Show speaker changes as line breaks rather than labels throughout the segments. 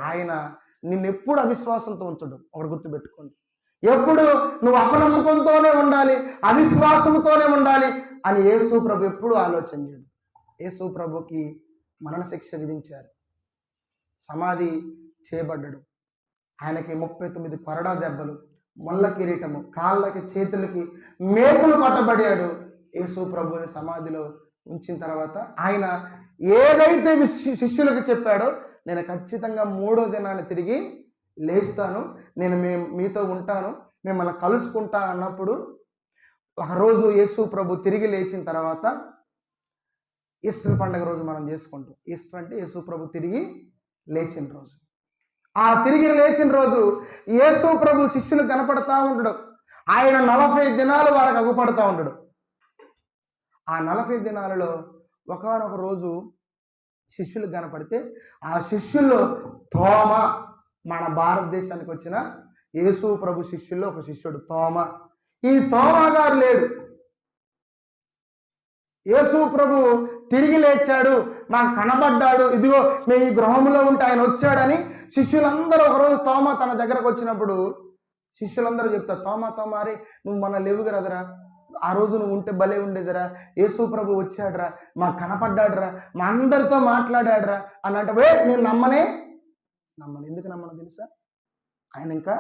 ఆయన నిన్నెప్పుడు అవిశ్వాసంతో ఉంచడు. ఒకటి గుర్తుపెట్టుకోండి. ఎప్పుడు నువ్వు అపనమ్మకంతోనే ఉండాలి, అవిశ్వాసంతోనే ఉండాలి అని యేసు ప్రభు ఎప్పుడు ఆలోచన చేయడు. యేసు ప్రభుకి మరణశిక్ష విధించారు, సమాధి చేయబడ్డాడు. ఆయనకి 39 కొరడా దెబ్బలు, ముళ్ళ కిరీటము, కాళ్ళకి చేతులకి మేకులు కొట్టబడాడు. యేసు ప్రభుని సమాధిలో ఉంచిన తర్వాత ఆయన ఏదైతే శిష్యులకు చెప్పాడో, నేను ఖచ్చితంగా 3వ దినాన్ని తిరిగి లేస్తాను, నేను మీతో ఉంటాను, మిమ్మల్ని కలుసుకుంటాను అన్నప్పుడు ఒకరోజు యేసు ప్రభు తిరిగి లేచిన తర్వాత, ఈస్టర్ పండుగ రోజు మనం చేసుకుంటాం. ఈస్టర్ అంటే యేసు ప్రభు తిరిగి లేచిన రోజు. ఆ తిరిగి లేచిన రోజు యేసు ప్రభు శిష్యులు కనపడతా ఉండడు. ఆయన 40 దినాలు వారికి అగుపడతా ఉండడు. ఆ 40 దినాలలో ఒకానొక రోజు శిష్యులు కనపడితే, ఆ శిష్యుల్లో తోమ, మన భారతదేశానికి వచ్చిన యేసు ప్రభు శిష్యుల్లో ఒక శిష్యుడు తోమ. ఈ తోమా గారు లేడు. యేసు ప్రభు తిరిగి లేచాడు, మాకు కనబడ్డాడు, ఇదిగో మేము ఈ గృహంలో ఉంటే ఆయన వచ్చాడని శిష్యులందరూ ఒకరోజు తోమా తన దగ్గరకు వచ్చినప్పుడు శిష్యులందరూ చెప్తారు, తోమా తోమా అరే నువ్వు మన లేవు కదరా, ఆ రోజు నువ్వు ఉంటే భలే ఉండేదిరా, యేసు ప్రభు వచ్చాడురా, మాకు కనపడ్డాడురా, మా అందరితో మాట్లాడాడురా అని అంటే, నేను నమ్మను. ఎందుకు నమ్మను తెలుసా? ఆయన ఇంకా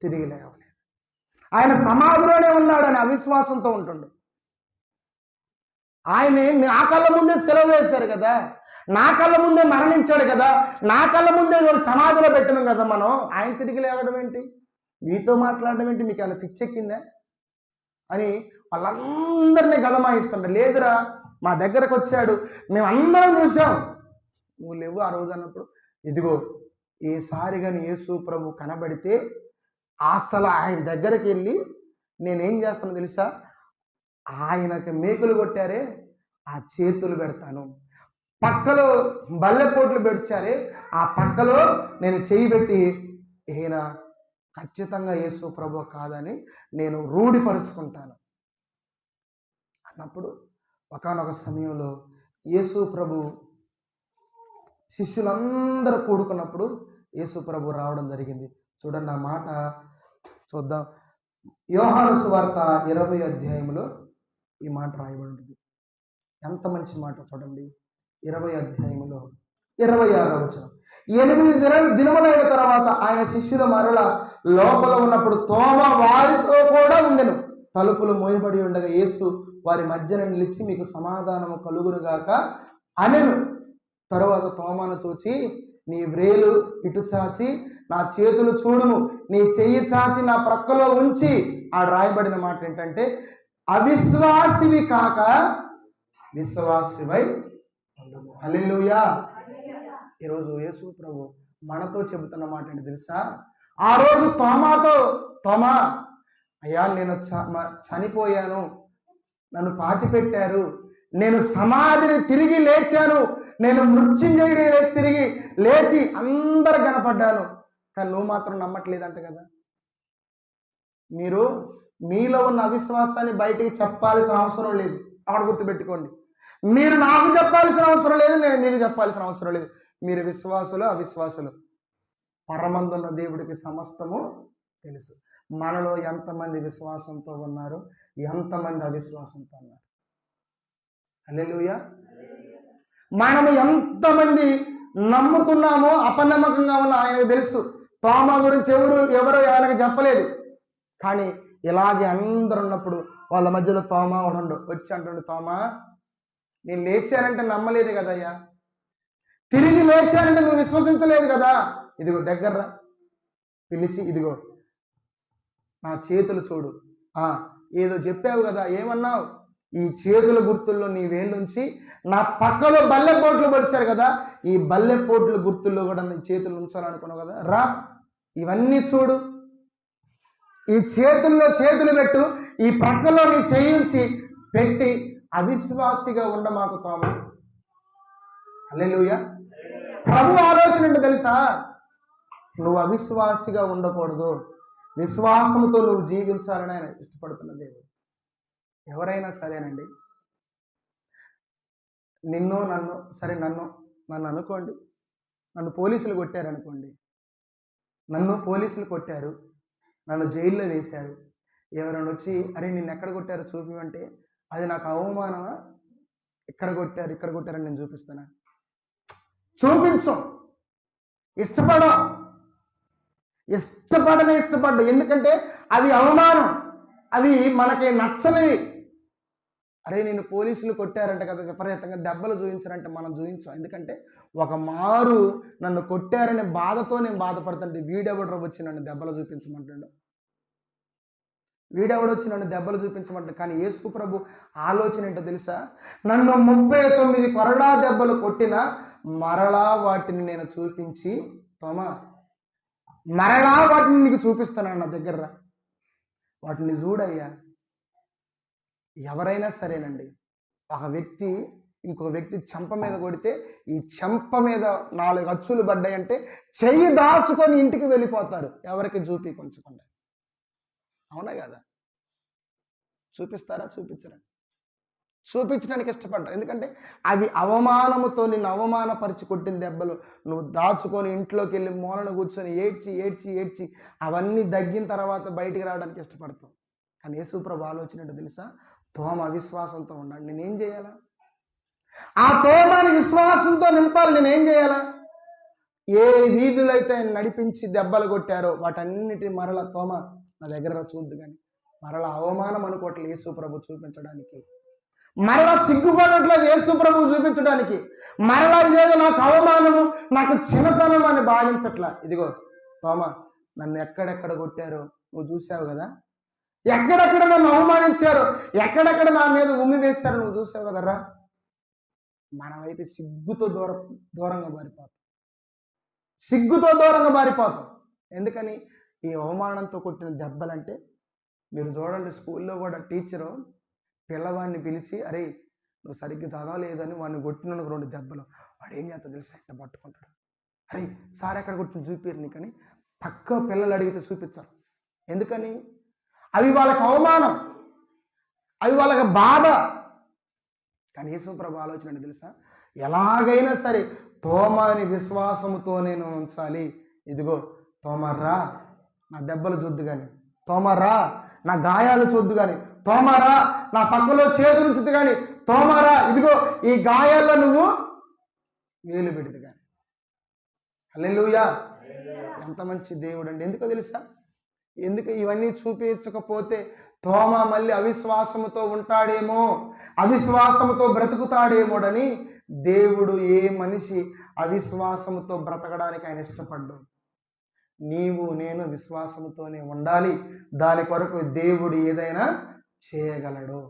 తిరిగి లేవలేదు, ఆయన సమాధిలోనే ఉన్నాడని అవిశ్వాసంతో ఉంటుండు. ఆయన నా కళ్ళ ముందే సెలవు వేశారు కదా, నా కళ్ళ ముందే మరణించాడు కదా, నా కళ్ళ ముందే సమాధిలో పెట్టినాం కదా మనం, ఆయన తిరిగి లేవడం ఏంటి, మీతో మాట్లాడడం ఏంటి, మీకు ఏమైనా పిచ్చెక్కిందా అని వాళ్ళందరినీ గదమాయిస్తుంటారు. లేదురా, మా దగ్గరకు వచ్చాడు, మేమందరం చూసాం, నువ్వు లేవు ఆ రోజు అన్నప్పుడు. ఇదిగో ఈసారి కానీ యేసు ప్రభు కనబడితే అసలు ఆయన దగ్గరికి వెళ్ళి నేనేం చేస్తానో తెలుసా, ఆయనకి మేకులు కొట్టారే ఆ చేతులు పెడతాను, పక్కలో బల్లెపోట్లు పెడిచారే ఆ పక్కలో నేను చేయి పెట్టి, ఈయన ఖచ్చితంగా యేసు ప్రభు కాదని నేను రూఢిపరుచుకుంటాను అన్నప్పుడు, ఒకానొక సమయంలో యేసు ప్రభు శిష్యులందరూ కూడుకున్నప్పుడు యేసు ప్రభు రావడం జరిగింది. చూడండి, ఆ మాట చూద్దాం. యోహాను సువార్త 20వ అధ్యాయంలో ఈ మాట రాయబడి ఉంటుంది. ఎంత మంచి మాట చూడండి. 20వ అధ్యాయంలో 26వ వచనం. 8 దినములైన తర్వాత ఆయన శిష్యుల మరల లోపల ఉన్నప్పుడు తోమ వారితో కూడా ఉండెను. తలుపులు మోయబడి ఉండగా యేసు వారి మధ్యన నిలిచి, మీకు సమాధానము కలుగునుగాక అనెను. తరువాత తోమాను చూచి, నీ వ్రేలు ఇటు చాచి నా చేతులు చూడుము, నీ చెయ్యి చాచి నా ప్రక్కలో ఉంచి, ఆ రాయబడిన మాట ఏంటంటే, అవిశ్వాసివి కాక విశ్వాసివై ఉండము. హల్లెలూయా. ఈరోజు యేసు ప్రభు మనతో చెబుతున్న మాట ఏంటి తెలుసా? ఆ రోజు తోమాతో, తోమా అయ్యా నేను చనిపోయాను, నన్ను పాతిపెట్టారు, నేను సమాధిని తిరిగి లేచాను, నేను మృత్యుంజయుడి లేచి తిరిగి లేచి అందరు కనపడ్డాను, కానీ నువ్వు మాత్రం నమ్మట్లేదంట కదా. మీరు మీలో ఉన్న అవిశ్వాసాన్ని బయటికి చెప్పాల్సిన అవసరం లేదు. అక్కడ గుర్తుపెట్టుకోండి, మీరు నాకు చెప్పాల్సిన అవసరం లేదు, నేను మీకు చెప్పాల్సిన అవసరం లేదు. మీరు విశ్వాసులు అవిశ్వాసులు, పరమందున్న దేవుడికి సమస్తము తెలుసు. మనలో ఎంతమంది విశ్వాసంతో ఉన్నారు, ఎంతమంది అవిశ్వాసంతో ఉన్నారు. హల్లెలూయా. మనము ఎంతమంది నమ్ముతున్నామో అపనమ్మకంగా ఉన్న ఆయనకు తెలుసు. తోమా గురించి ఎవరు ఆయనకు చెప్పలేదు. కానీ ఇలాగే అందరు ఉన్నప్పుడు వాళ్ళ మధ్యలో తోమా ఉండు వచ్చి అంటుండు, తోమా నేను లేచానంటే నమ్మలేదు కదయ్యా, తిరిగి లేచానంటే నువ్వు విశ్వసించలేదు కదా, ఇదిగో దగ్గర పిలిచి, ఇదిగో నా చేతులు చూడు, ఏదో చెప్పావు కదా, ఏమన్నావు, ఈ చేతుల గుర్తుల్లో నీ వేళ్ళుంచి నా పక్కలో బల్లెపోట్లు పడిచారు కదా, ఈ బల్లెపోట్ల గుర్తుల్లో కూడా నీ చేతులు ఉంచాలనుకున్నావు కదా, రా ఇవన్నీ చూడు, ఈ చేతుల్లో చేతులు పెట్టు, ఈ పక్కలో నీ చేయించి పెట్టి అవిశ్వాసిగా ఉండ మాకు తోమ. హల్లెలూయా. ప్రభు ఆలోచన ఏంటో తెలుసా? నువ్వు అవిశ్వాసిగా ఉండకూడదు, విశ్వాసంతో నువ్వు జీవించాలని ఆయన ఇష్టపడుతున్న దేవుడు. ఎవరైనా సరేనండి, నన్ను అనుకోండి, నన్ను పోలీసులు కొట్టారనుకోండి, నన్ను పోలీసులు కొట్టారు, నన్ను జైల్లో వేశారు. ఎవరైనా వచ్చి అరే నిన్ను ఎక్కడ కొట్టారో చూపిమంటే అది నాకు అవమానమా? ఇక్కడ కొట్టారని నేను చూపిస్తానా? చూపించం. ఇష్టపడ్డు. ఎందుకంటే అవి అవమానం, అవి మనకి నచ్చనివి. అరే నేను పోలీసులు కొట్టారంట కదా, విపరీతంగా దెబ్బలు చూపించారంటే మనం చూపించాం. ఎందుకంటే ఒక మారు నన్ను కొట్టారనే బాధతో నేను బాధపడుతుంటే వీడెవడు వచ్చి నన్ను దెబ్బలు చూపించమంటాడు, కానీ యేసు ప్రభు ఆలోచన ఏంటో తెలుసా? నన్ను 39 కొరడా దెబ్బలు కొట్టినా మరలా వాటిని నేను చూపించి, మరలా వాటిని నీకు చూపిస్తాను నా దగ్గర, వాటిని చూడయ్యా. ఎవరైనా సరేనండి, ఒక వ్యక్తి ఇంకొక వ్యక్తి చెంప మీద కొడితే ఈ చెంప మీద 4 అచ్చులు పడ్డాయంటే చెయ్యి దాచుకొని ఇంటికి వెళ్ళిపోతారు, ఎవరికి చూపించకుండా. అవునా కదా? చూపిస్తారా? చూపించరా? చూపించడానికి ఇష్టపడ్డారు. ఎందుకంటే అవి అవమానముతో నిన్ను అవమానపరిచి కొట్టిన దెబ్బలు నువ్వు దాచుకొని ఇంట్లోకి వెళ్ళి మూలను కూర్చొని ఏడ్చి అవన్నీ దగ్గిన తర్వాత బయటికి రావడానికి ఇష్టపడతావు. కానీ యేసుప్రభు ఆలోచన ఏంటో తెలుసా? తోమ అవిశ్వాసంతో ఉన్నాడు, నేనేం చేయాలా? ఆ తోమని విశ్వాసంతో నింపాలి, నేనేం చేయాలా? ఏ వీధులైతే ఆయన నడిపించి దెబ్బలు కొట్టారో వాటన్నిటి మరల తోమ నా దగ్గర చూద్దు, కానీ మరలా అవమానం అనుకోవట్లేదు యేసుప్రభు చూపించడానికి, మరలా సిగ్గుపడట్లేదు యేసుప్రభు చూపించడానికి, మరలా ఇదేదో నాకు అవమానము, నాకు చిన్నతనం అని భావించట్లా. ఇదిగో తోమ, నన్ను ఎక్కడెక్కడ కొట్టారో నువ్వు చూసావు కదా, ఎక్కడెక్కడ నన్ను అవమానించారు, ఎక్కడెక్కడ నా మీద ఉమ్మి వేశారు నువ్వు చూసావు కదరా. మనమైతే సిగ్గుతో దూరంగా మారిపోతాం. ఎందుకని? ఈ అవమానంతో కొట్టిన దెబ్బలంటే మీరు చూడండి, స్కూల్లో కూడా టీచరు పిల్లవాడిని పిలిచి అరే నువ్వు సరిగ్గా చదవలేదని వాడిని కొట్టిన 2 దెబ్బలు, వాడు ఏం చేస్తా తెలుసా? ఇట్లా పట్టుకుంటాడు, అరే సార్ ఎక్కడ కొట్టిన చూపిరు నీకని పక్క పిల్లలు అడిగితే చూపించారు. ఎందుకని? అవి వాళ్ళకి అవమానం, అవి వాళ్ళకి బాధ. కానీ యేసుప్రభు ఆలోచన అంటే తెలుసా? ఎలాగైనా సరే తోమాని విశ్వాసముతో నేను ఉంచాలి. ఇదిగో తోమర్రా నా దెబ్బలు చూద్దు కానీ, తోమర్రా నా గాయాలు చూద్దు కానీ, తోమరా నా పక్కలో చేతులు చూద్దు కానీ, తోమరా ఇదిగో ఈ గాయాల్లో నువ్వు వేలు పెడుతు కానీ. హల్లెలూయా! ఎంత మంచి దేవుడు అండి. ఎందుకో తెలుసా? ఎందుకు ఇవన్నీ చూపించకపోతే తోమ మళ్ళీ అవిశ్వాసముతో ఉంటాడేమో, అవిశ్వాసముతో బ్రతుకుతాడేమోడని దేవుడు ఏ మనిషి అవిశ్వాసముతో బ్రతకడానికి ఆయన ఇష్టపడ్డు. నీవు నేను విశ్వాసముతోనే ఉండాలి. దాని కొరకు దేవుడు ఏదైనా చేయగలడు.